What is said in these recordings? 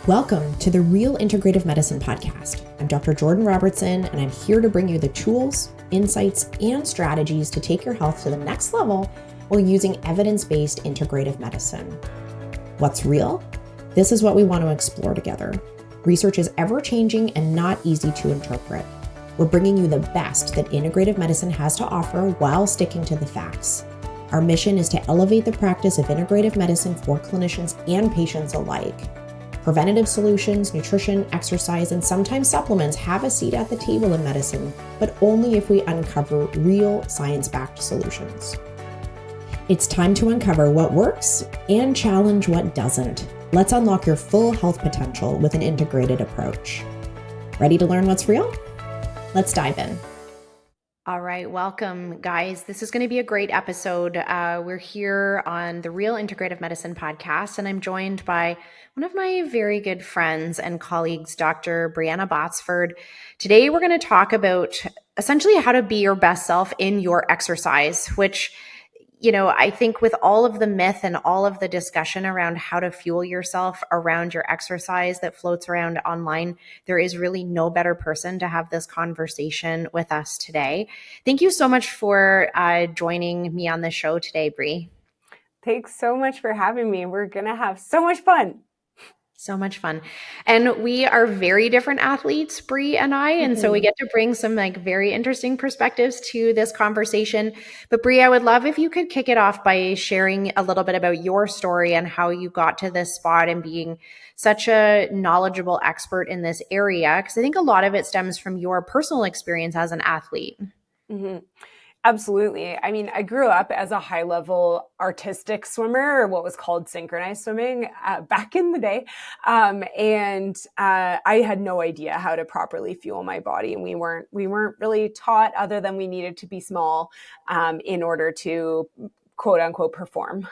Welcome to the Real Integrative Medicine podcast. I'm Dr. Jordan Robertson, and I'm here to bring you the tools, insights, and strategies to take your health to the next level while using evidence-based integrative medicine. What's real? This is what we want to explore together. Research is ever-changing and not easy to interpret. We're bringing you the best that integrative medicine has to offer while sticking to the facts. Our mission is to elevate the practice of integrative medicine for clinicians and patients alike. Preventative solutions, nutrition, exercise, and sometimes supplements have a seat at the table in medicine, but only if we uncover real science-backed solutions. It's time to uncover what works and challenge what doesn't. Let's unlock your full health potential with an integrated approach. Ready to learn what's real? Let's dive in. All right, welcome, guys. This is going to be a great episode. We're here on the Real Integrative Medicine podcast, and I'm joined by one of my very good friends and colleagues, Dr. Briana Botsford. Today, we're going to talk about essentially how to be your best self in your exercise, which, you know, I think with all of the myth and all of the discussion around how to fuel yourself around your exercise that floats around online, there is really no better person to have this conversation with us today. Thank you so much for joining me on the show today, Bri. Thanks so much for having me. We're going to have so much fun. So much fun. And we are very different athletes, Bri and I. And so we get to bring some very interesting perspectives to this conversation. But Bri, I would love if you could kick it off by sharing a little bit about your story and how you got to this spot and being such a knowledgeable expert in this area. Because I think a lot of it stems from your personal experience as an athlete. Mm-hmm. Absolutely. I mean, I grew up as a high-level artistic swimmer, or what was called synchronized swimming back in the day. And I had no idea how to properly fuel my body. And we weren't really taught, other than we needed to be small in order to quote unquote perform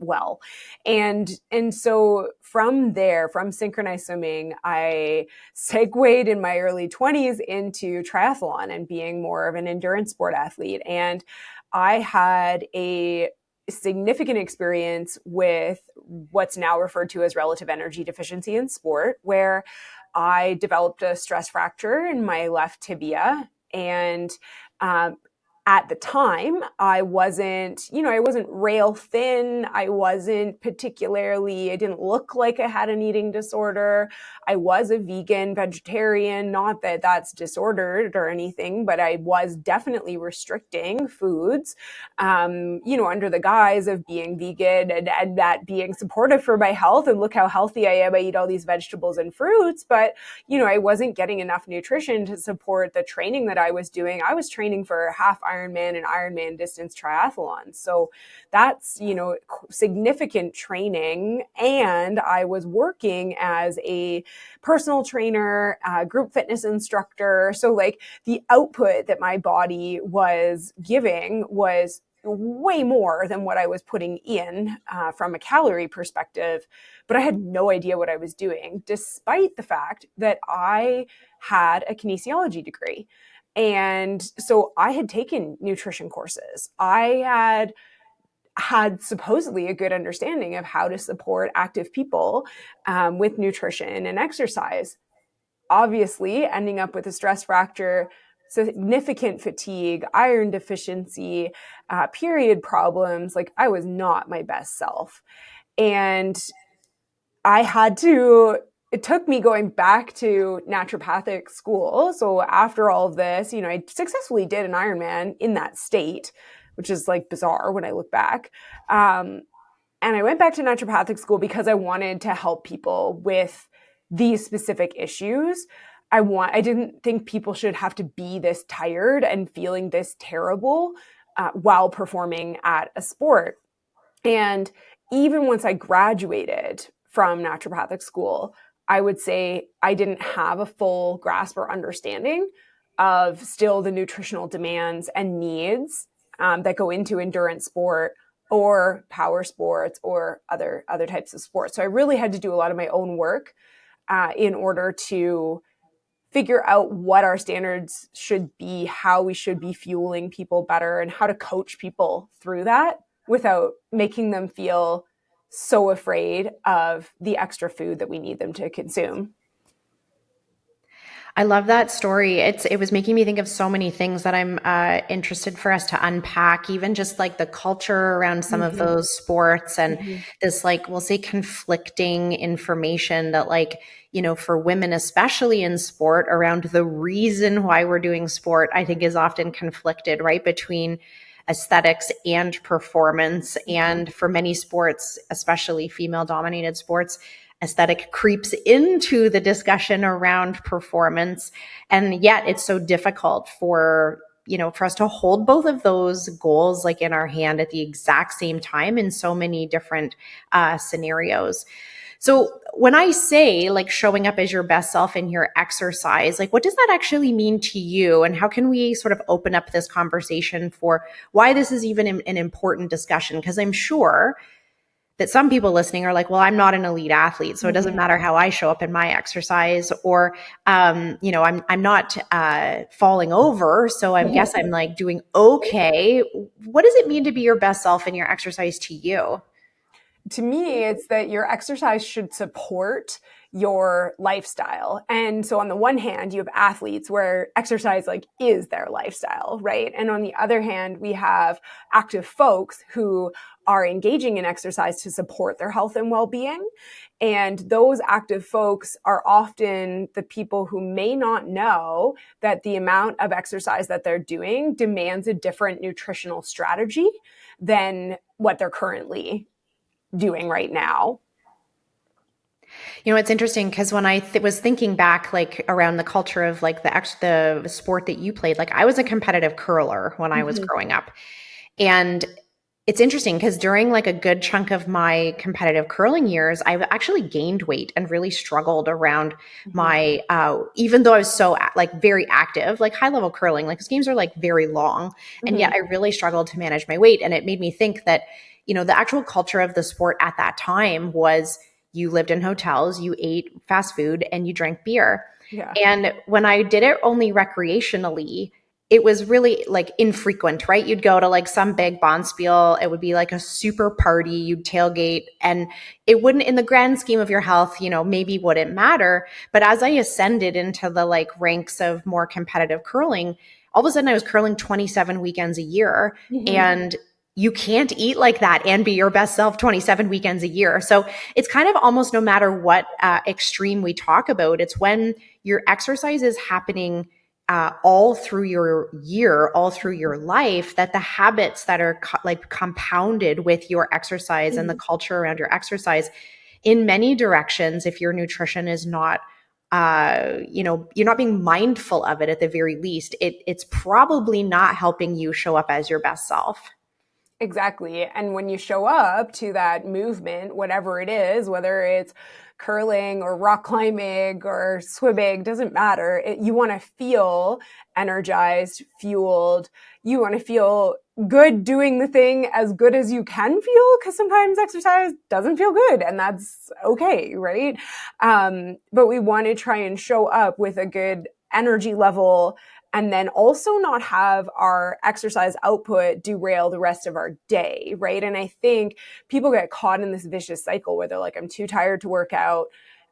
well. And so from there, from synchronized swimming, I segued in my early 20s into triathlon and being more of an endurance sport athlete. And I had a significant experience with what's now referred to as relative energy deficiency in sport, where I developed a stress fracture in my left tibia. And at the time, I wasn't rail thin. I didn't look like I had an eating disorder. I was a vegan, vegetarian, not that that's disordered or anything, but I was definitely restricting foods, under the guise of being vegan and that being supportive for my health. And look how healthy I am. I eat all these vegetables and fruits, but, I wasn't getting enough nutrition to support the training that I was doing. I was training for half Ironman and Ironman distance triathlon. So that's, significant training. And I was working as a personal trainer, group fitness instructor. So the output that my body was giving was way more than what I was putting in from a calorie perspective, but I had no idea what I was doing, despite the fact that I had a kinesiology degree. And so I had taken nutrition courses. I had supposedly a good understanding of how to support active people with nutrition and exercise. Obviously, ending up with a stress fracture, significant fatigue, iron deficiency, period problems, I was not my best self. And it took me going back to naturopathic school. So after all of this, I successfully did an Ironman in that state, which is bizarre when I look back. And I went back to naturopathic school because I wanted to help people with these specific issues. I didn't think people should have to be this tired and feeling this terrible while performing at a sport. And even once I graduated from naturopathic school, I would say I didn't have a full grasp or understanding of still the nutritional demands and needs that go into endurance sport or power sports or other types of sports. So I really had to do a lot of my own work in order to figure out what our standards should be, how we should be fueling people better, and how to coach people through that without making them feel so afraid of the extra food that we need them to consume. I love that story. It was making me think of so many things that I'm interested for us to unpack, even just like the culture around some of those sports and this, like, we'll say conflicting information that, like, for women, especially in sport, around the reason why we're doing sport, I think is often conflicted, right? Between aesthetics and performance. And for many sports, especially female dominated sports, aesthetic creeps into the discussion around performance. And yet it's so difficult for us to hold both of those goals like in our hand at the exact same time in so many different scenarios. So when I say like showing up as your best self in your exercise, like what does that actually mean to you? And how can we sort of open up this conversation for why this is even an important discussion? Because I'm sure that some people listening are like, well, I'm not an elite athlete, so it doesn't matter how I show up in my exercise, or, I'm not falling over, so I guess I'm like doing okay. What does it mean to be your best self in your exercise to you? To me, it's that your exercise should support your lifestyle. And so on the one hand, you have athletes where exercise like is their lifestyle, right? And on the other hand, we have active folks who are engaging in exercise to support their health and well-being. And those active folks are often the people who may not know that the amount of exercise that they're doing demands a different nutritional strategy than what they're currently doing right now. It's interesting because when I was thinking back, like around the culture of like the sport that you played, like I was a competitive curler when I was growing up. And it's interesting because during like a good chunk of my competitive curling years, I've actually gained weight and really struggled around my, even though I was so like very active, like high level curling, like these games are like very long. And yet I really struggled to manage my weight. And it made me think that, the actual culture of the sport at that time was you lived in hotels, you ate fast food, and you drank beer. Yeah. And when I did it only recreationally, it was really like infrequent, right? You'd go to like some big bonspiel. It would be like a super party. You'd tailgate, and it wouldn't, in the grand scheme of your health, maybe wouldn't matter. But as I ascended into the like ranks of more competitive curling, all of a sudden I was curling 27 weekends a year. And you can't eat like that and be your best self 27 weekends a year. So it's kind of almost no matter what extreme we talk about, it's when your exercise is happening all through your year, all through your life, that the habits that are like compounded with your exercise and the culture around your exercise in many directions, if your nutrition is not you're not being mindful of it at the very least, it's probably not helping you show up as your best self. Exactly. And when you show up to that movement, whatever it is, whether it's curling or rock climbing or swimming, doesn't matter. You want to feel energized, fueled. You want to feel good doing the thing as good as you can feel, because sometimes exercise doesn't feel good, and that's okay, right? But we want to try and show up with a good energy level, and then also not have our exercise output derail the rest of our day, right? And I think people get caught in this vicious cycle where they're like, I'm too tired to work out.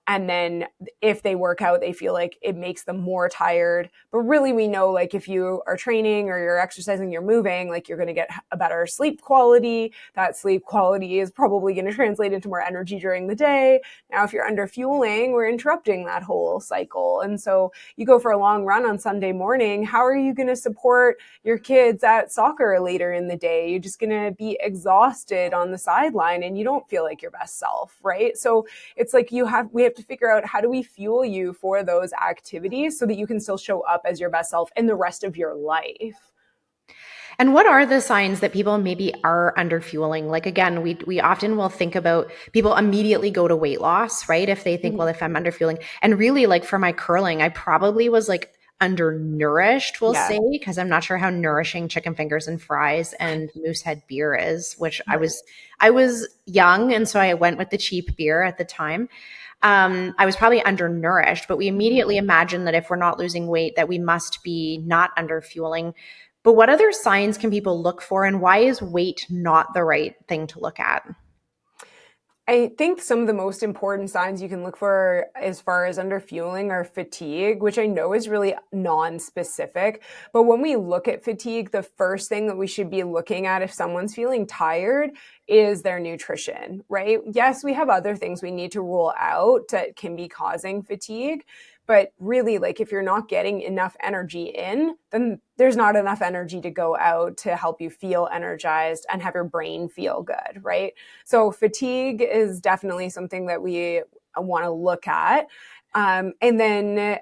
And then if they work out, they feel like it makes them more tired. But really, we know, like, if you are training or you're exercising, you're moving, like, you're going to get a better sleep quality. That sleep quality is probably going to translate into more energy during the day. Now, if you're under fueling, we're interrupting that whole cycle. And so you go for a long run on Sunday morning. How are you going to support your kids at soccer later in the day? You're just going to be exhausted on the sideline and you don't feel like your best self, right? So it's like we have to figure out, how do we fuel you for those activities so that you can still show up as your best self in the rest of your life? And what are the signs that people maybe are under fueling? Like, again, we often will think about, people immediately go to weight loss, right? If they think, well, if I'm under fueling, and really, like for my curling, I probably was like undernourished, we'll say, because I'm not sure how nourishing chicken fingers and fries and Moosehead beer is, which I was young, and so I went with the cheap beer at the time. I was probably undernourished, but we immediately imagine that if we're not losing weight, that we must be not under fueling. But what other signs can people look for, and why is weight not the right thing to look at? I think some of the most important signs you can look for as far as underfueling are fatigue, which I know is really non-specific. But when we look at fatigue, the first thing that we should be looking at if someone's feeling tired is their nutrition, right? Yes, we have other things we need to rule out that can be causing fatigue. But really, like if you're not getting enough energy in, then there's not enough energy to go out to help you feel energized and have your brain feel good, right? So fatigue is definitely something that we want to look at. And then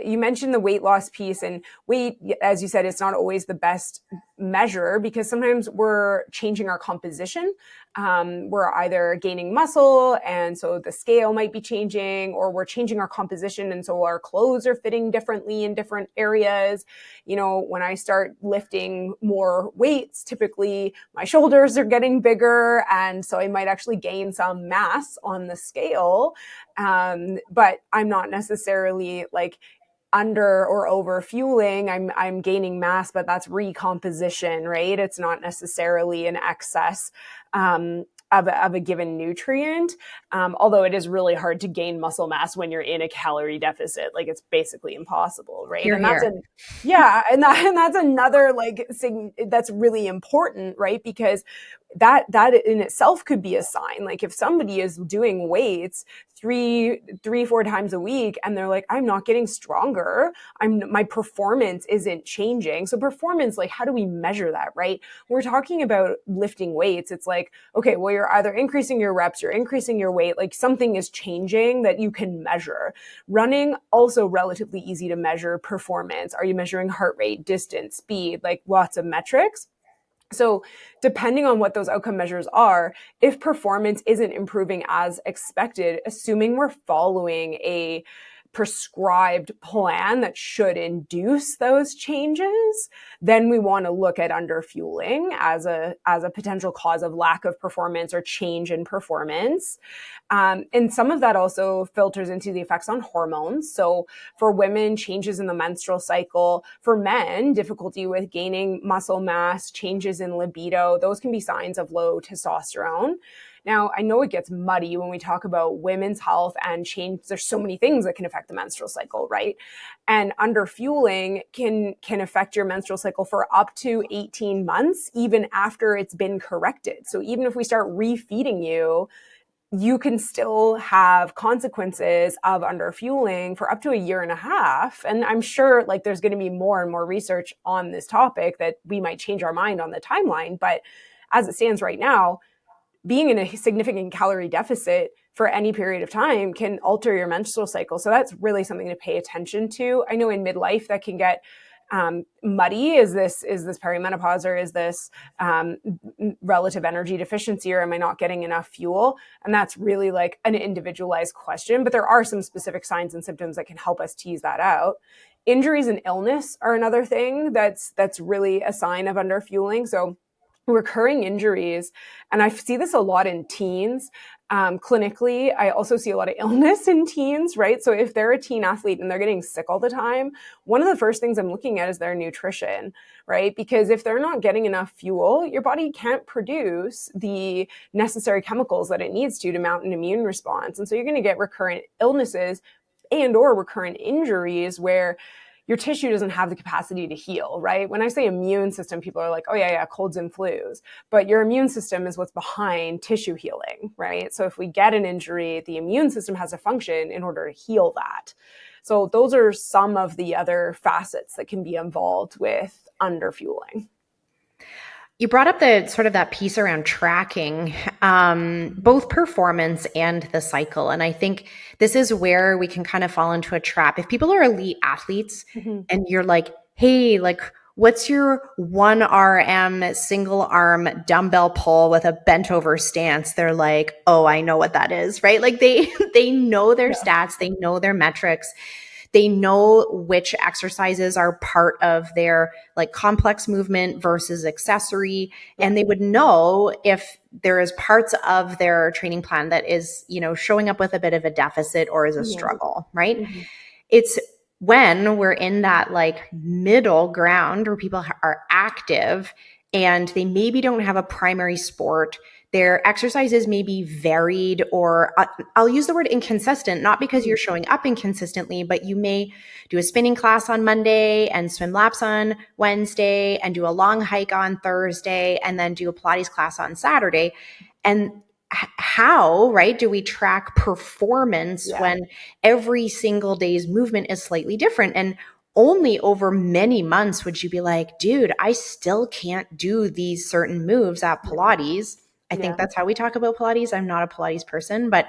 you mentioned the weight loss piece, and weight, as you said, it's not always the best measure because sometimes we're changing our composition. We're either gaining muscle, and so the scale might be changing, or we're changing our composition, and so our clothes are fitting differently in different areas. You know, when I start lifting more weights, typically my shoulders are getting bigger, and so I might actually gain some mass on the scale. But I'm not necessarily like under or over fueling. I'm gaining mass, but that's recomposition, right? It's not necessarily an excess of a given nutrient. Although it is really hard to gain muscle mass when you're in a calorie deficit. Like it's basically impossible, right? Hear, and that's hear. and that's another like thing that's really important, right? Because that in itself could be a sign. Like if somebody is doing weights 4 times a week and they're like, I'm not getting stronger, my performance isn't changing. So performance, like how do we measure that, right? When we're talking about lifting weights, it's like, okay, well, you're either increasing your reps, you're increasing your weight, like something is changing that you can measure. Running, also relatively easy to measure performance. Are you measuring heart rate, distance, speed, like lots of metrics? So depending on what those outcome measures are, if performance isn't improving as expected, assuming we're following a prescribed plan that should induce those changes, then we want to look at underfueling as a potential cause of lack of performance or change in performance. And some of that also filters into the effects on hormones. So for women, changes in the menstrual cycle. For men, difficulty with gaining muscle mass, changes in libido. Those can be signs of low testosterone. Now, I know it gets muddy when we talk about women's health and change. There's so many things that can affect the menstrual cycle, right? And underfueling can affect your menstrual cycle for up to 18 months, even after it's been corrected. So even if we start refeeding you, you can still have consequences of underfueling for up to a year and a half. And I'm sure like there's going to be more and more research on this topic that we might change our mind on the timeline. But as it stands right now, being in a significant calorie deficit for any period of time can alter your menstrual cycle. So that's really something to pay attention to. I know in midlife that can get muddy. Is this perimenopause, or is this relative energy deficiency, or am I not getting enough fuel? And that's really like an individualized question, but there are some specific signs and symptoms that can help us tease that out. Injuries and illness are another thing that's really a sign of underfueling. So recurring injuries, and I see this a lot in teens. Clinically, I also see a lot of illness in teens, right? So if they're a teen athlete and they're getting sick all the time, one of the first things I'm looking at is their nutrition, right? Because if they're not getting enough fuel, your body can't produce the necessary chemicals that it needs to mount an immune response. And so you're going to get recurrent illnesses and or recurrent injuries where your tissue doesn't have the capacity to heal, right? When I say immune system, people are like, oh yeah, colds and flus. But your immune system is what's behind tissue healing, right? So if we get an injury, the immune system has a function in order to heal that. So those are some of the other facets that can be involved with underfueling. You brought up the sort of that piece around tracking both performance and the cycle. And I think this is where we can kind of fall into a trap. If people are elite athletes and you're like, hey, like, what's your 1 RM single arm dumbbell pull with a bent over stance? They're like, oh, I know what that is, right? Like they know their stats, they know their metrics. They know which exercises are part of their like complex movement versus accessory. And they would know if there is parts of their training plan that is, you know, showing up with a bit of a deficit or is a struggle, right? Mm-hmm. It's when we're in that like middle ground where people are active and they maybe don't have a primary sport. their exercises may be varied, or I'll use the word inconsistent, not because you're showing up inconsistently, but you may do a spinning class on Monday and swim laps on Wednesday and do a long hike on Thursday and then do a Pilates class on Saturday. And how, right, do we track performance when every single day's movement is slightly different? And only over many months would you be like, dude, I still can't do these certain moves at Pilates. I think that's how we talk about Pilates. I'm not a Pilates person, but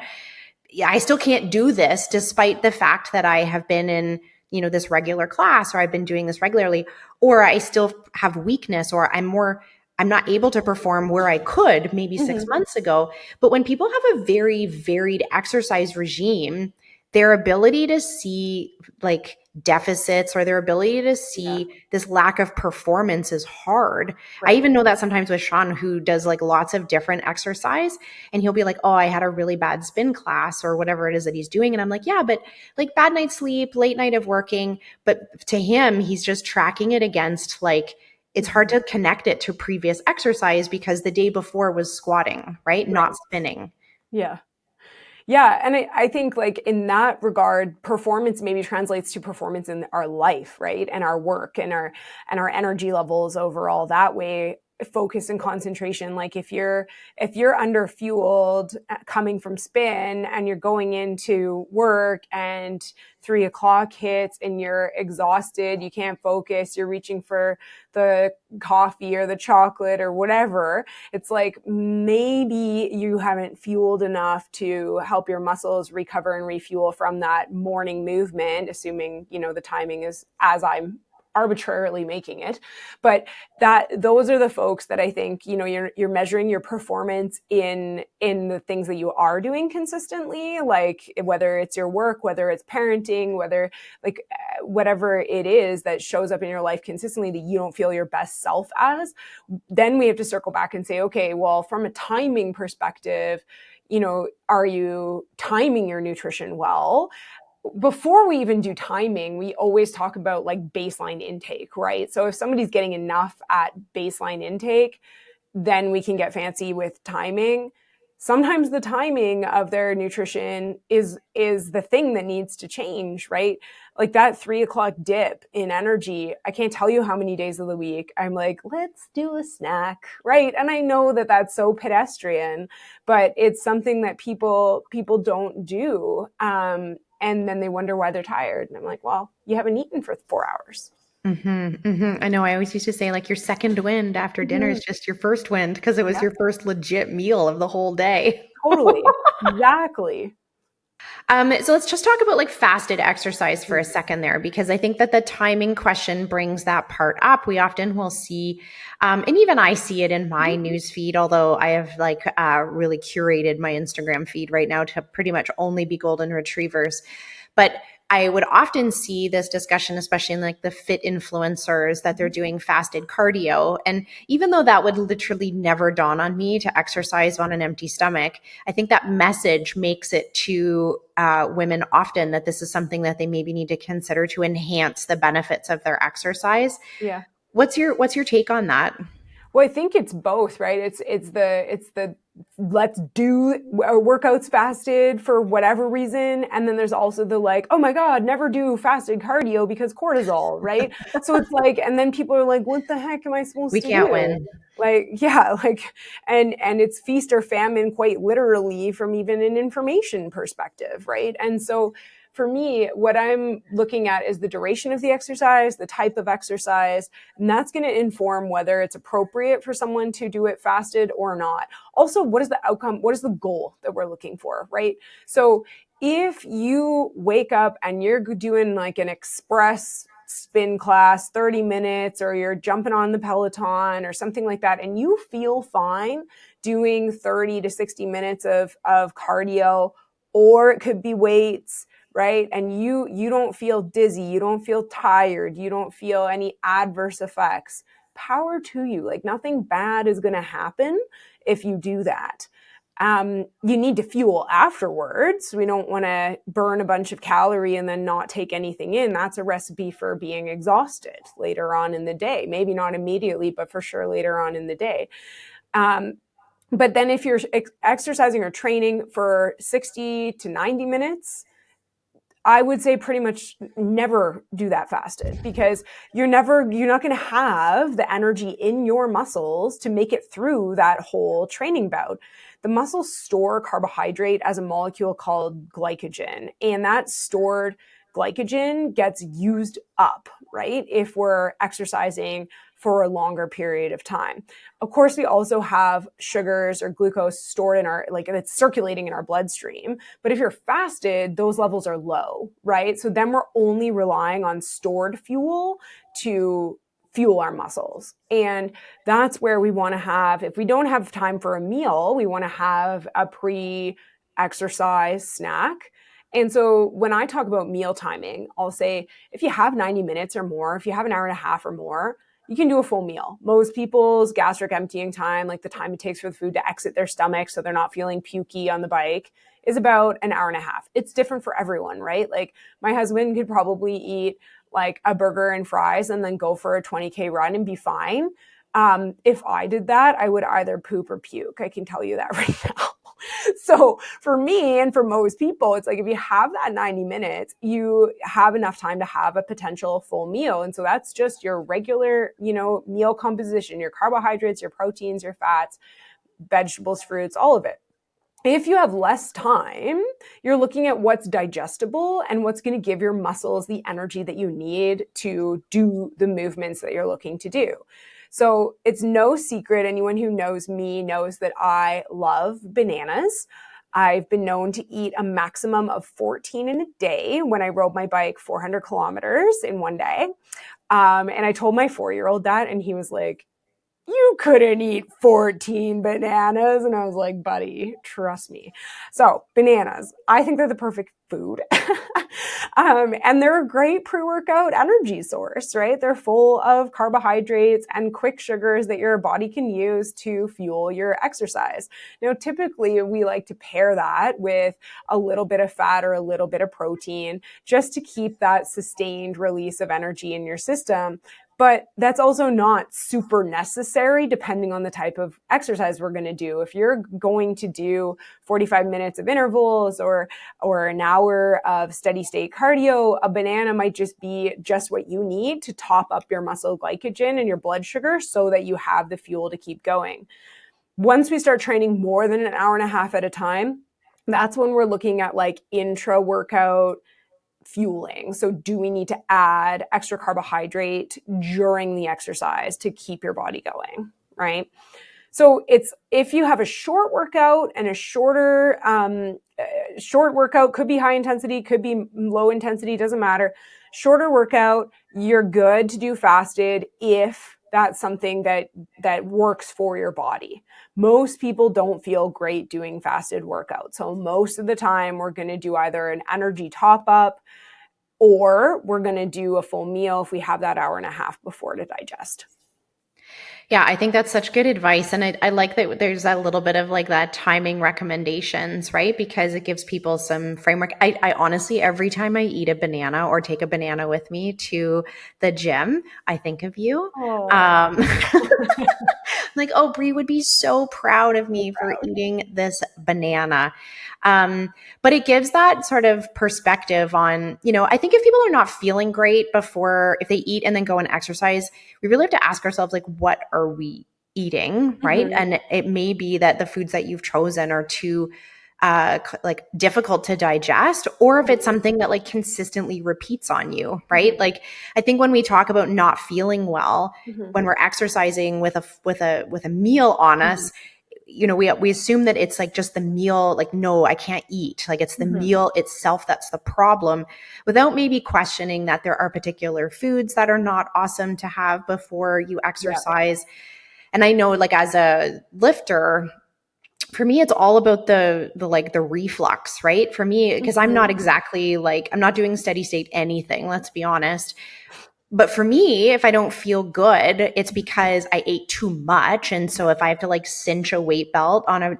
yeah, I still can't do this despite the fact that I have been in, this regular class, or I've been doing this regularly, or I still have weakness, or I'm not able to perform where I could maybe 6 months ago. But when people have a very varied exercise regime, their ability to see like deficits or their ability to see this lack of performance is hard. Right. I even know that sometimes with Sean, who does like lots of different exercise, and he'll be like, oh, I had a really bad spin class or whatever it is that he's doing. And I'm like, yeah, but like bad night's sleep, late night of working. But to him, he's just tracking it against like, it's hard to connect it to previous exercise because the day before was squatting, right? Not spinning. Yeah. Yeah. And I think like in that regard, performance maybe translates to performance in our life, right? And our work and our energy levels overall that way. Focus and concentration. Like if you're under fueled coming from spin and you're going into work and 3 o'clock hits and you're exhausted, you can't focus, you're reaching for the coffee or the chocolate or whatever. It's like maybe you haven't fueled enough to help your muscles recover and refuel from that morning movement, assuming, the timing is as I'm arbitrarily making it. But those are the folks that I think, you're measuring your performance in the things that you are doing consistently, like whether it's your work, whether it's parenting, whether like whatever it is that shows up in your life consistently that you don't feel your best self as. Then we have to circle back and say, okay, well, from a timing perspective, are you timing your nutrition well? Before we even do timing, we always talk about like baseline intake, right? So if somebody's getting enough at baseline intake, then we can get fancy with timing. Sometimes the timing of their nutrition is the thing that needs to change, right? Like that 3 o'clock dip in energy. I can't tell you how many days of the week I'm like, let's do a snack, right? And I know that that's so pedestrian, but it's something that people don't do. And then they wonder why they're tired. And I'm like, well, you haven't eaten for 4 hours. I know. I always used to say like your second wind after dinner is just your first wind because it was your first legit meal of the whole day. Totally. Exactly. So let's just talk about like fasted exercise for a second there, because I think that the timing question brings that part up. We often will see, and even I see it in my news feed, although I have like really curated my Instagram feed right now to pretty much only be golden retrievers. But I would often see this discussion, especially in like the fit influencers, that they're doing fasted cardio. And even though that would literally never dawn on me to exercise on an empty stomach, I think that message makes it to women often that this is something that they maybe need to consider to enhance the benefits of their exercise. Yeah. What's your take on that? Well, I think it's both, right? It's the let's do workouts fasted for whatever reason. And then there's also the like, oh my God, never do fasted cardio because cortisol, right? So it's like, and then people are like, what the heck am I supposed to do? We can't win. Like, yeah, like, and it's feast or famine quite literally from even an information perspective, right? And so for me, what I'm looking at is the duration of the exercise, the type of exercise, and that's going to inform whether it's appropriate for someone to do it fasted or not. Also, what is the outcome? What is the goal that we're looking for, right? So if you wake up and you're doing like an express spin class, 30 minutes, or you're jumping on the Peloton or something like that, and you feel fine doing 30 to 60 minutes of cardio, or it could be weights, right? And you don't feel dizzy, you don't feel tired, you don't feel any adverse effects. Power to you. Like nothing bad is going to happen if you do that. You need to fuel afterwards. We don't want to burn a bunch of calorie and then not take anything in. That's a recipe for being exhausted later on in the day. Maybe not immediately, but for sure later on in the day. But then if you're exercising or training for 60 to 90 minutes, I would say pretty much never do that fasted, because you're not going to have the energy in your muscles to make it through that whole training bout. The muscles store carbohydrate as a molecule called glycogen, and that stored glycogen gets used up, right? If we're exercising for a longer period of time. Of course, we also have sugars or glucose stored in our, like, it's circulating in our bloodstream. But if you're fasted, those levels are low, right? So then we're only relying on stored fuel to fuel our muscles. And that's where we want to have, if we don't have time for a meal, we want to have a pre-exercise snack. And so when I talk about meal timing, I'll say, if you have 90 minutes or more, if you have an hour and a half or more, you can do a full meal. Most people's gastric emptying time, like the time it takes for the food to exit their stomach so they're not feeling pukey on the bike, is about an hour and a half. It's different for everyone, right? Like my husband could probably eat like a burger and fries and then go for a 20K run and be fine. If I did that, I would either poop or puke. I can tell you that right now. So for me and for most people, it's like, if you have that 90 minutes, you have enough time to have a potential full meal. And so that's just your regular, meal composition, your carbohydrates, your proteins, your fats, vegetables, fruits, all of it. If you have less time, you're looking at what's digestible and what's going to give your muscles the energy that you need to do the movements that you're looking to do. So it's no secret, anyone who knows me knows that I love bananas. I've been known to eat a maximum of 14 in a day when I rode my bike 400 kilometers in one day. And I told my 4-year-old that, and he was like, "You couldn't eat 14 bananas." And I was like, "Buddy, trust me." So bananas, I think they're the perfect food. And they're a great pre-workout energy source, right? They're full of carbohydrates and quick sugars that your body can use to fuel your exercise. Now, typically we like to pair that with a little bit of fat or a little bit of protein just to keep that sustained release of energy in your system. But that's also not super necessary depending on the type of exercise we're going to do. If you're going to do 45 minutes of intervals or an hour of steady state cardio, a banana might just be just what you need to top up your muscle glycogen and your blood sugar so that you have the fuel to keep going. Once we start training more than an hour and a half at a time, that's when we're looking at like intra-workout fueling. So do we need to add extra carbohydrate during the exercise to keep your body going, right? So it's, if you have a short workout and a short workout, could be high intensity, could be low intensity, doesn't matter. Shorter workout, you're good to do fasted if that's something that works for your body. Most people don't feel great doing fasted workouts. So most of the time we're going to do either an energy top up or we're going to do a full meal if we have that hour and a half before to digest. Yeah, I think that's such good advice. And I like that there's a little bit of like that timing recommendations, right? Because it gives people some framework. I honestly, every time I eat a banana or take a banana with me to the gym, I think of you. Like, oh, Brie would be so proud of me for eating this banana. But it gives that sort of perspective on, I think if people are not feeling great before, if they eat and then go and exercise, we really have to ask ourselves, like, what are we eating, right? Mm-hmm. And it may be that the foods that you've chosen are too like difficult to digest, or if it's something that like consistently repeats on you, right? Mm-hmm. Like I think when we talk about not feeling well, mm-hmm. when we're exercising with a meal on mm-hmm. us, we assume that it's like just the meal, like, no, I can't eat. Like it's the mm-hmm. meal itself that's the problem, without maybe questioning that there are particular foods that are not awesome to have before you exercise. Yeah. And I know, like, as a lifter, for me, it's all about the reflux, right? For me, because mm-hmm. I'm not exactly like, I'm not doing steady state anything, let's be honest. But for me, if I don't feel good, it's because I ate too much. And so if I have to like cinch a weight belt on a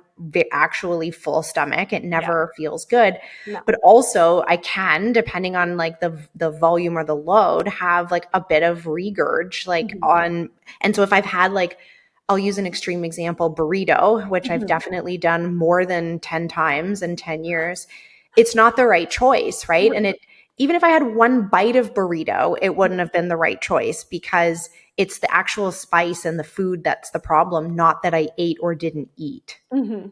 actually full stomach, it never feels good. No. But also I can, depending on like the volume or the load, have like a bit of regurg, like mm-hmm. and so if I've had like I'll use an extreme example, burrito, which I've definitely done more than 10 times in 10 years. It's not the right choice, right? And even if I had one bite of burrito, it wouldn't have been the right choice because it's the actual spice and the food that's the problem, not that I ate or didn't eat. Mm-hmm.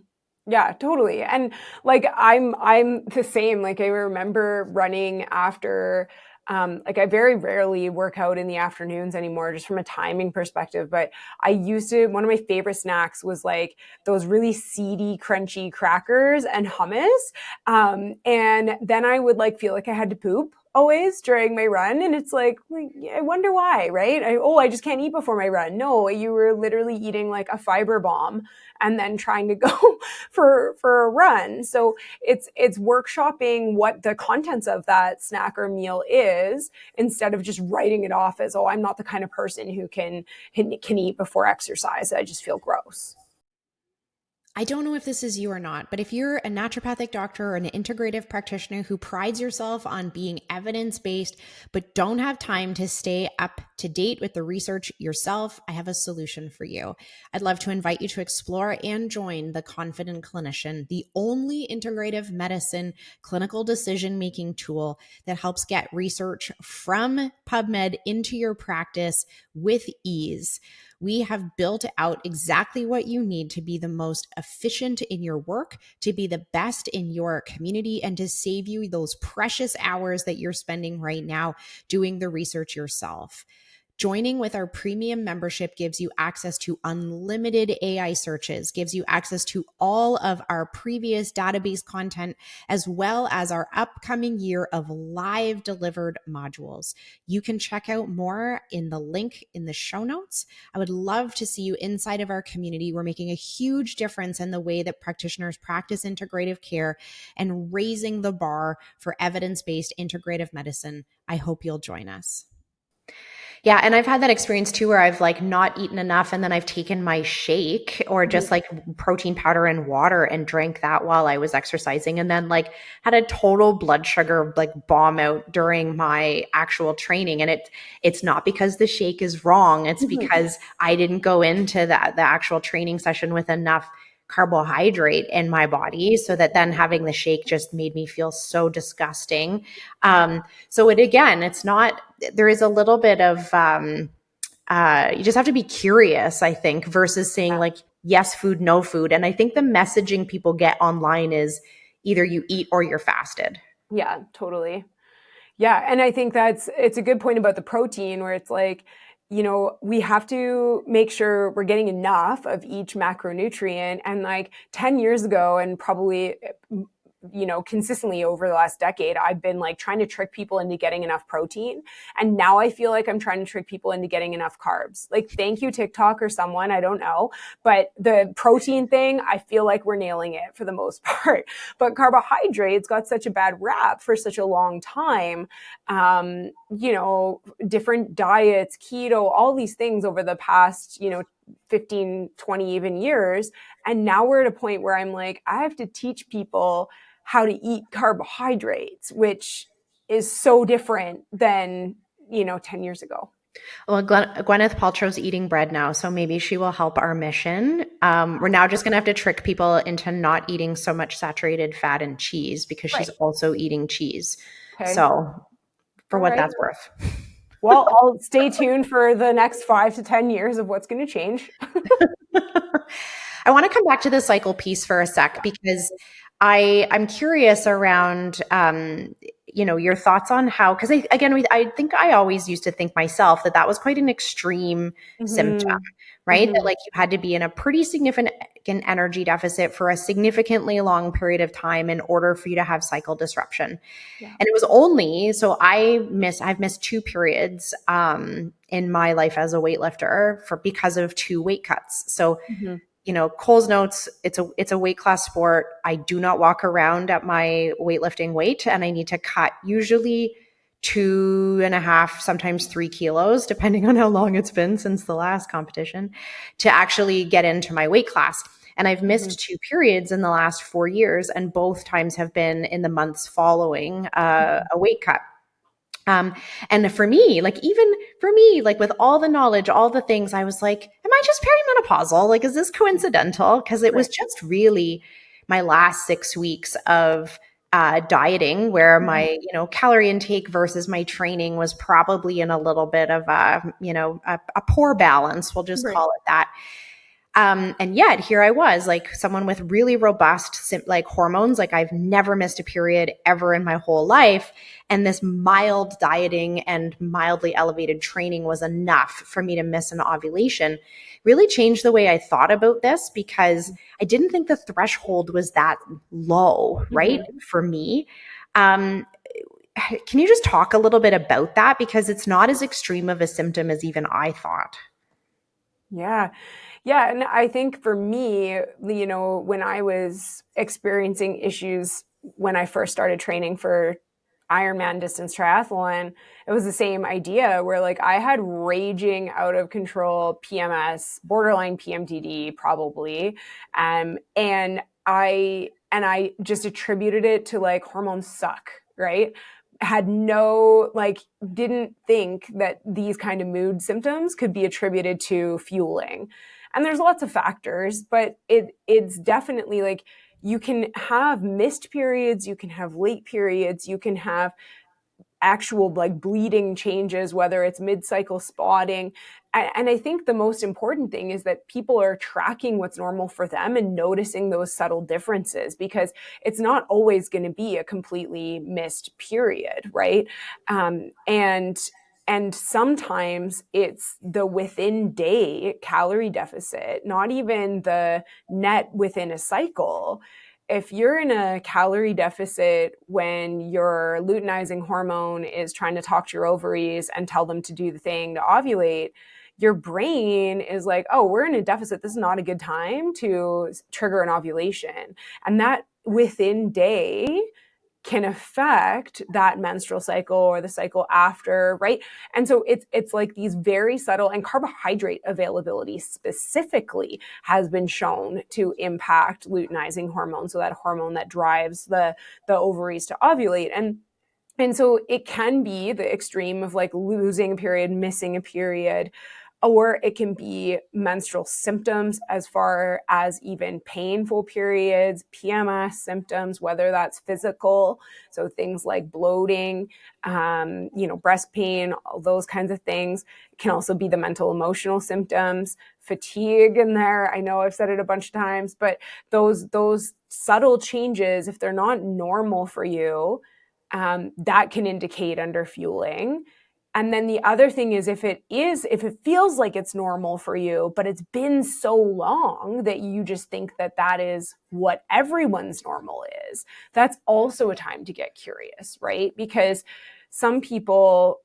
Yeah, totally. And like I'm the same. Like I remember running after like I very rarely work out in the afternoons anymore, just from a timing perspective. But I used to, one of my favorite snacks was like those really seedy, crunchy crackers and hummus. And then I would like feel like I had to poop always during my run. And it's like I wonder why, right? I just can't eat before my run. No, you were literally eating like a fiber bomb and then trying to go for a run. So it's workshopping what the contents of that snack or meal is, instead of just writing it off as, oh, I'm not the kind of person who can eat before exercise. I just feel gross. I don't know if this is you or not, but if you're a naturopathic doctor or an integrative practitioner who prides yourself on being evidence-based, but don't have time to stay up to date with the research yourself, I have a solution for you. I'd love to invite you to explore and join the Confident Clinician, the only integrative medicine clinical decision-making tool that helps get research from PubMed into your practice with ease. We have built out exactly what you need to be the most efficient in your work, to be the best in your community, and to save you those precious hours that you're spending right now doing the research yourself. Joining with our premium membership gives you access to unlimited AI searches, gives you access to all of our previous database content, as well as our upcoming year of live delivered modules. You can check out more in the link in the show notes. I would love to see you inside of our community. We're making a huge difference in the way that practitioners practice integrative care and raising the bar for evidence-based integrative medicine. I hope you'll join us. Yeah. And I've had that experience too, where I've like not eaten enough and then I've taken my shake or just like protein powder and water and drank that while I was exercising, and then like had a total blood sugar like bomb out during my actual training. And it's not because the shake is wrong. It's because I didn't go into the actual training session with enough carbohydrate in my body, so that then having the shake just made me feel so disgusting. So it's not, there is a little bit of, you just have to be curious, I think, versus saying like, yes, food, no food. And I think the messaging people get online is either you eat or you're fasted. Yeah, totally. Yeah. And I think it's a good point about the protein, where it's like, we have to make sure we're getting enough of each macronutrient. And like 10 years ago, and probably, consistently over the last decade, I've been like trying to trick people into getting enough protein. And now I feel like I'm trying to trick people into getting enough carbs. Like, thank you, TikTok or someone, I don't know. But the protein thing, I feel like we're nailing it for the most part. But carbohydrates got such a bad rap for such a long time. Different diets, keto, all these things over the past, 15, 20 even years. And now we're at a point where I'm like, I have to teach people how to eat carbohydrates, which is so different than, 10 years ago. Well, Gwyneth Paltrow's eating bread now, so maybe she will help our mission. We're now just going to have to trick people into not eating so much saturated fat and cheese, because she's also eating cheese. Okay. So for what that's worth. Well, I'll stay tuned for the next 5 to 10 years of what's going to change. I want to come back to the cycle piece for a sec, because I'm curious around, your thoughts on how, because I think I always used to think myself that was quite an extreme symptom, right? That like you had to be in a pretty significant energy deficit for a significantly long period of time in order for you to have cycle disruption. Yeah. And it was only, so I've missed 2 periods in my life as a weightlifter because of 2 weight cuts. So Cole's notes, it's a weight class sport. I do not walk around at my weightlifting weight, and I need to cut usually 2.5, sometimes 3 kilos, depending on how long it's been since the last competition, to actually get into my weight class. And I've missed 2 periods in the last 4 years, and both times have been in the months following a weight cut. And for me, like, even for me, like with all the knowledge, all the things, I was like, am I just perimenopausal? Like, is this coincidental? Because it was just really my last 6 weeks of dieting where my, calorie intake versus my training was probably in a little bit of a poor balance. We'll just call it that. And yet here I was, like someone with really robust, like hormones. Like I've never missed a period ever in my whole life. And this mild dieting and mildly elevated training was enough for me to miss an ovulation. Really changed the way I thought about this, because I didn't think the threshold was that low, right? For me. Can you just talk a little bit about that? Because it's not as extreme of a symptom as even I thought. Yeah. Yeah. And I think for me, when I was experiencing issues when I first started training for Ironman distance triathlon, it was the same idea where like I had raging out of control PMS, borderline PMDD probably. And I just attributed it to like hormones suck, right? Had no, like, didn't think that these kind of mood symptoms could be attributed to fueling. And there's lots of factors, but it's definitely like you can have missed periods, you can have late periods, you can have actual like bleeding changes, whether it's mid-cycle spotting. And I think the most important thing is that people are tracking what's normal for them and noticing those subtle differences, because it's not always going to be a completely missed period, right? And sometimes it's the within day calorie deficit, not even the net within a cycle. If you're in a calorie deficit when your luteinizing hormone is trying to talk to your ovaries and tell them to do the thing to ovulate, your brain is like, oh, we're in a deficit. This is not a good time to trigger an ovulation. And that within day can affect that menstrual cycle or the cycle after, right? And so it's like these very subtle, and carbohydrate availability specifically has been shown to impact luteinizing hormone, so that hormone that drives the ovaries to ovulate. And so it can be the extreme of like losing a period, missing a period, or it can be menstrual symptoms as far as even painful periods, PMS symptoms, whether that's physical, so things like bloating, breast pain, all those kinds of things. It can also be the mental emotional symptoms, fatigue in there. I know I've said it a bunch of times, but those subtle changes, if they're not normal for you, that can indicate underfueling. And then the other thing is, if it feels like it's normal for you, but it's been so long that you just think that that is what everyone's normal is, that's also a time to get curious, right? Because some people,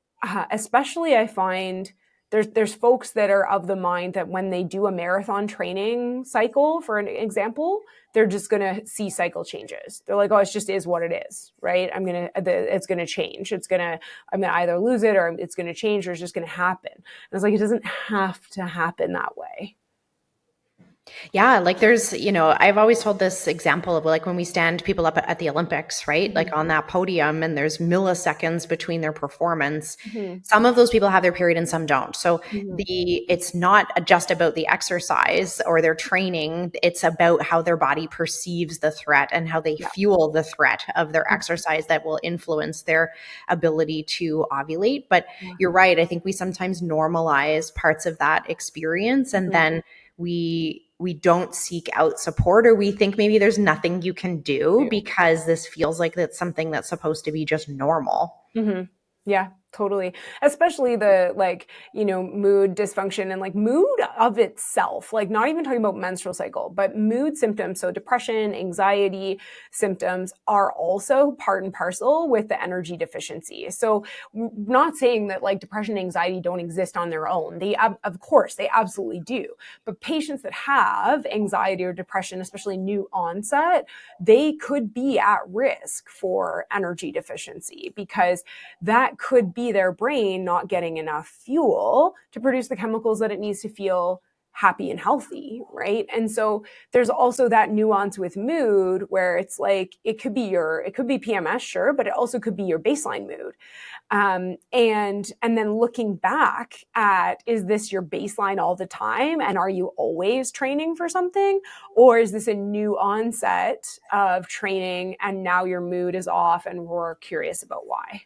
especially I find there's folks that are of the mind that when they do a marathon training cycle, for an example, they're just going to see cycle changes. They're like, oh, it just is what it is, right? It's going to change. I'm going to either lose it or it's going to change, or it's just going to happen. And it's like, it doesn't have to happen that way. Yeah, like there's, I've always told this example of like when we stand people up at the Olympics, right? Like on that podium, and there's milliseconds between their performance. Some of those people have their period and some don't. So it's not just about the exercise or their training. It's about how their body perceives the threat and how they fuel the threat of their exercise that will influence their ability to ovulate. But you're right. I think we sometimes normalize parts of that experience, and then we don't seek out support, or we think maybe there's nothing you can do because this feels like that's something that's supposed to be just normal. Yeah, totally. Especially the mood dysfunction and like mood of itself, like not even talking about menstrual cycle, but mood symptoms. So depression, anxiety symptoms are also part and parcel with the energy deficiency. So not saying that like depression and anxiety don't exist on their own. Of course, they absolutely do. But patients that have anxiety or depression, especially new onset, they could be at risk for energy deficiency, because that could be their brain not getting enough fuel to produce the chemicals that it needs to feel happy and healthy, right? And so there's also that nuance with mood where it's like, it could be PMS, sure, but it also could be your baseline mood. And then looking back at, is this your baseline all the time? And are you always training for something? Or is this a new onset of training and now your mood is off and we're curious about why?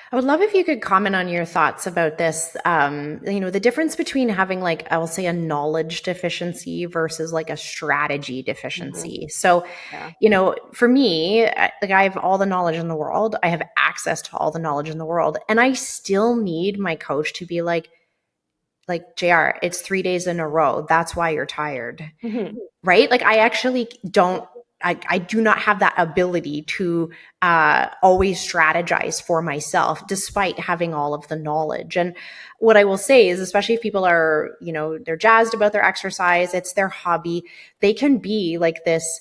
I would love if you could comment on your thoughts about this. The difference between having like, I will say a knowledge deficiency versus like a strategy deficiency. Mm-hmm. So, for me, like I have all the knowledge in the world. I have access to all the knowledge in the world. And I still need my coach to be like, JR, it's 3 days in a row. That's why you're tired. Mm-hmm. Right? Like I actually I do not have that ability to always strategize for myself, despite having all of the knowledge. And what I will say is, especially if people are, they're jazzed about their exercise, it's their hobby, they can be like this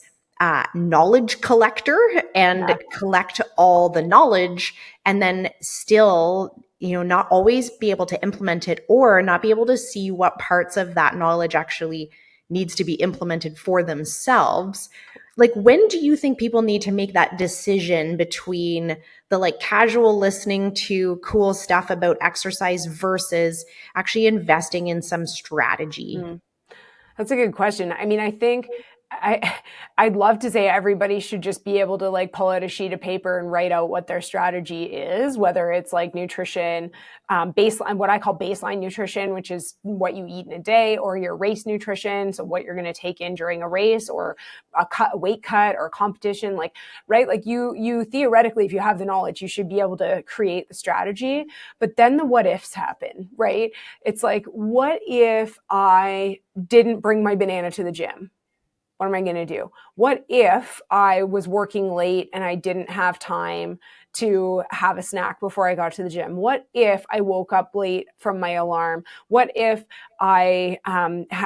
knowledge collector and collect all the knowledge and then still not always be able to implement it or not be able to see what parts of that knowledge actually needs to be implemented for themselves. Like, when do you think people need to make that decision between the like casual listening to cool stuff about exercise versus actually investing in some strategy? That's a good question. I mean, I think I'd love to say everybody should just be able to like pull out a sheet of paper and write out what their strategy is, whether it's like nutrition, baseline, what I call baseline nutrition, which is what you eat in a day, or your race nutrition. So what you're going to take in during a race or a weight cut or competition, like, right? Like you theoretically, if you have the knowledge, you should be able to create the strategy, but then the what ifs happen, right? It's like, what if I didn't bring my banana to the gym? What am I going to do? What if I was working late and I didn't have time to have a snack before I got to the gym? What if I woke up late from my alarm? What if I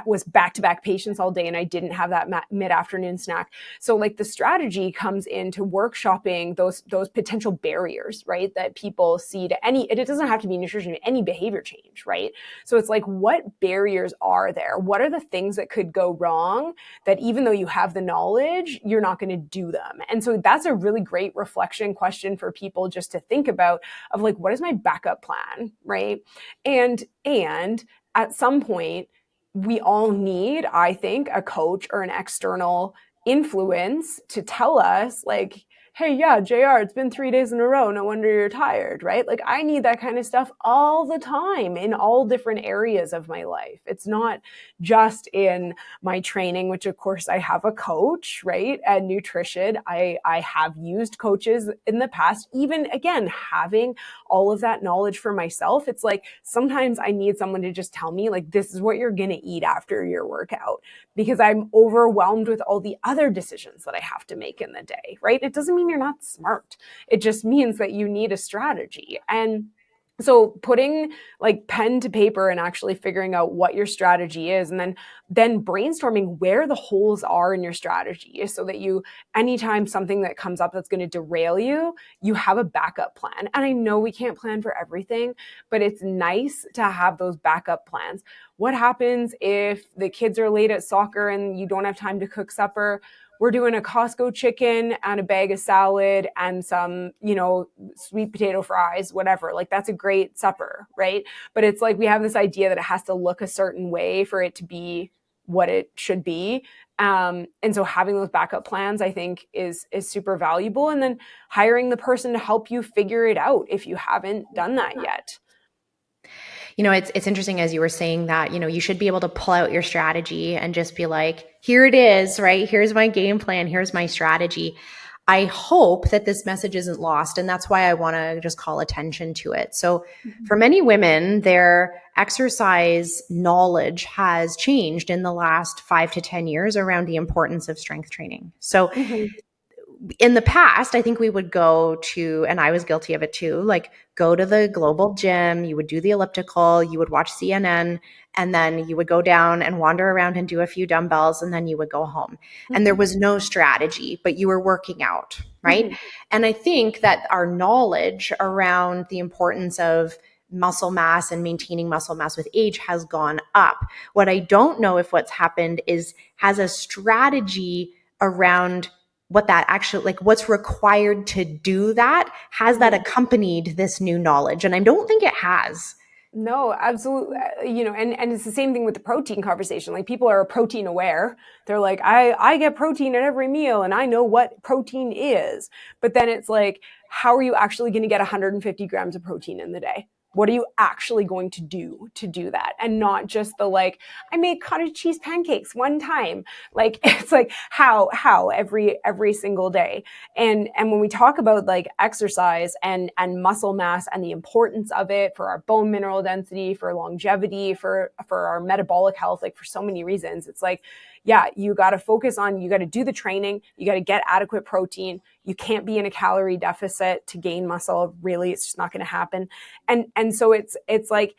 was back-to-back patients all day and I didn't have that mid-afternoon snack? So like the strategy comes into workshopping those potential barriers, right? That people see to it doesn't have to be nutrition, any behavior change, right? So it's like, what barriers are there? What are the things that could go wrong that even though you have the knowledge, you're not going to do them? And so that's a really great reflection question for people just to think about of like, what is my backup plan, right? And at some point, we all need, I think, a coach or an external influence to tell us like, hey, yeah, JR, it's been 3 days in a row. No wonder you're tired, right? Like I need that kind of stuff all the time in all different areas of my life. It's not just in my training, which of course I have a coach, right? And nutrition, I have used coaches in the past, even again, having all of that knowledge for myself. It's like, sometimes I need someone to just tell me like, this is what you're going to eat after your workout, because I'm overwhelmed with all the other decisions that I have to make in the day, right? It doesn't mean you're not smart. It just means that you need a strategy. And so putting like pen to paper and actually figuring out what your strategy is, and then brainstorming where the holes are in your strategy so that anytime something that comes up that's going to derail you, you have a backup plan. And I know we can't plan for everything, but it's nice to have those backup plans. What happens if the kids are late at soccer and you don't have time to cook supper? We're doing a Costco chicken and a bag of salad and some, sweet potato fries, whatever. Like that's a great supper, right? But it's like we have this idea that it has to look a certain way for it to be what it should be. And so having those backup plans, I think, is super valuable. And then hiring the person to help you figure it out if you haven't done that yet. It's interesting as you were saying that, you should be able to pull out your strategy and just be like, here it is, right? Here's my game plan. Here's my strategy. I hope that this message isn't lost. And that's why I want to just call attention to it. So for many women, their exercise knowledge has changed in the last 5 to 10 years around the importance of strength training. So in the past, I think we would go to, and I was guilty of it too, like go to the global gym, you would do the elliptical, you would watch CNN, and then you would go down and wander around and do a few dumbbells, and then you would go home. And there was no strategy, but you were working out, right? And I think that our knowledge around the importance of muscle mass and maintaining muscle mass with age has gone up. What I don't know if what's happened is has a strategy around what that actually, like what's required to do that. Has that accompanied this new knowledge? And I don't think it has. No, absolutely. And it's the same thing with the protein conversation. Like people are protein aware. They're like, I get protein at every meal and I know what protein is. But then it's like, how are you actually going to get 150 grams of protein in the day? What are you actually going to do that? And not just the like, I made cottage cheese pancakes one time. Like, it's like how every single day. And when we talk about like exercise and muscle mass and the importance of it for our bone mineral density, for longevity, for our metabolic health, like for so many reasons, it's like, yeah, you got to focus on, you got to do the training, you got to get adequate protein. You can't be in a calorie deficit to gain muscle. Really, it's just not going to happen. And so it's like,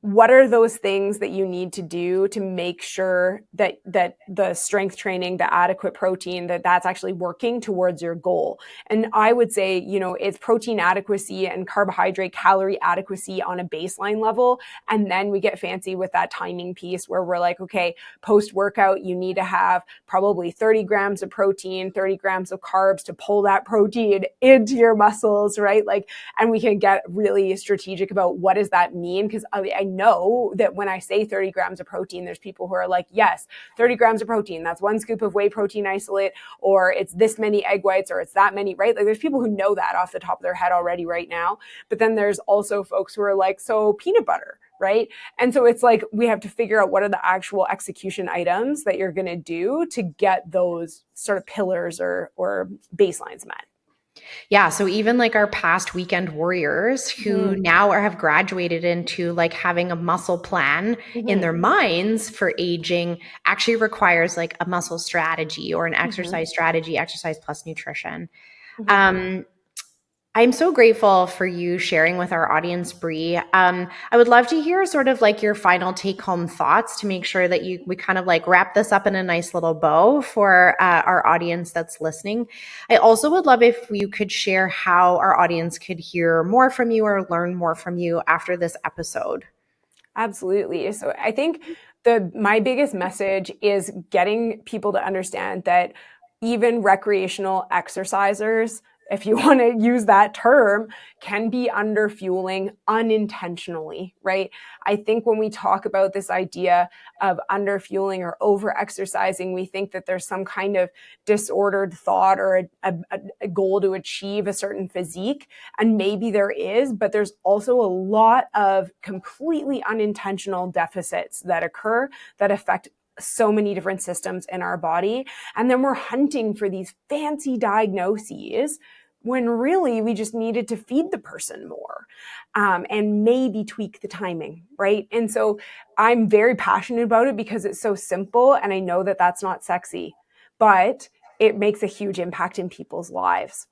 what are those things that you need to do to make sure that the strength training, the adequate protein, that's actually working towards your goal? And I would say, it's protein adequacy and carbohydrate calorie adequacy on a baseline level. And then we get fancy with that timing piece where we're like, okay, post-workout, you need to have probably 30 grams of protein, 30 grams of carbs to pull that protein into your muscles, right? Like, and we can get really strategic about what does that mean? Because I know that when I say 30 grams of protein, there's people who are like, yes, 30 grams of protein, that's one scoop of whey protein isolate, or it's this many egg whites, or it's that many, right? Like there's people who know that off the top of their head already right now. But then there's also folks who are like, so peanut butter, right? And so it's like, we have to figure out what are the actual execution items that you're going to do to get those sort of pillars or baselines met. Yeah. So even like our past weekend warriors who now have graduated into like having a muscle plan in their minds for aging actually requires like a muscle strategy or an exercise strategy, exercise plus nutrition. I'm so grateful for you sharing with our audience, Bri. I would love to hear sort of like your final take-home thoughts to make sure that we kind of like wrap this up in a nice little bow for our audience that's listening. I also would love if you could share how our audience could hear more from you or learn more from you after this episode. Absolutely. So I think my biggest message is getting people to understand that even recreational exercisers, if you want to use that term, can be underfueling unintentionally, right? I think when we talk about this idea of underfueling or over-exercising, we think that there's some kind of disordered thought or a goal to achieve a certain physique. And maybe there is, but there's also a lot of completely unintentional deficits that occur that affect so many different systems in our body. And then we're hunting for these fancy diagnoses when really we just needed to feed the person more and maybe tweak the timing, right? And so I'm very passionate about it because it's so simple. And I know that that's not sexy, but it makes a huge impact in people's lives.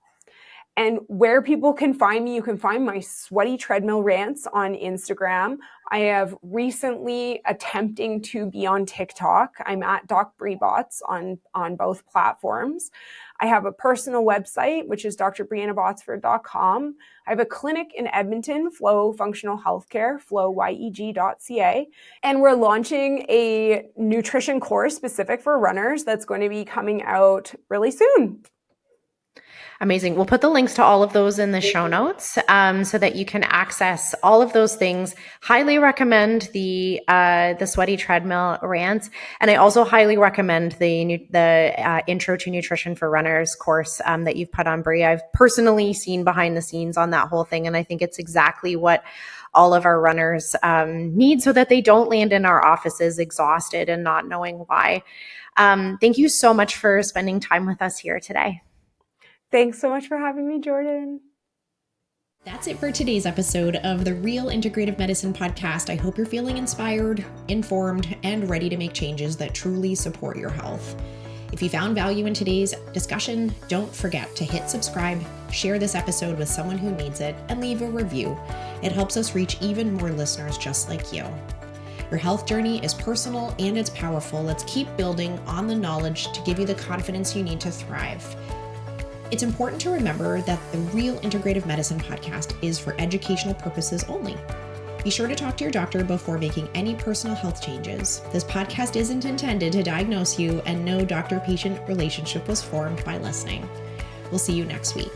And where people can find me, you can find my sweaty treadmill rants on Instagram. I have recently attempting to be on TikTok. I'm at Doc Bribots on both platforms. I have a personal website, which is drbrianabotsford.com. I have a clinic in Edmonton, Flow Functional Healthcare, flowyeg.ca. And we're launching a nutrition course specific for runners that's going to be coming out really soon. Amazing. We'll put the links to all of those in the show notes so that you can access all of those things. Highly recommend the sweaty treadmill rants. And I also highly recommend the Intro to Nutrition for Runners course that you've put on, Bri. I've personally seen behind the scenes on that whole thing. And I think it's exactly what all of our runners need so that they don't land in our offices exhausted and not knowing why. Thank you so much for spending time with us here today. Thanks so much for having me, Jordan. That's it for today's episode of the Real Integrative Medicine podcast. I hope you're feeling inspired, informed, and ready to make changes that truly support your health. If you found value in today's discussion, don't forget to hit subscribe, share this episode with someone who needs it, and leave a review. It helps us reach even more listeners just like you. Your health journey is personal and it's powerful. Let's keep building on the knowledge to give you the confidence you need to thrive. It's important to remember that the Real Integrative Medicine podcast is for educational purposes only. Be sure to talk to your doctor before making any personal health changes. This podcast isn't intended to diagnose you, and no doctor-patient relationship was formed by listening. We'll see you next week.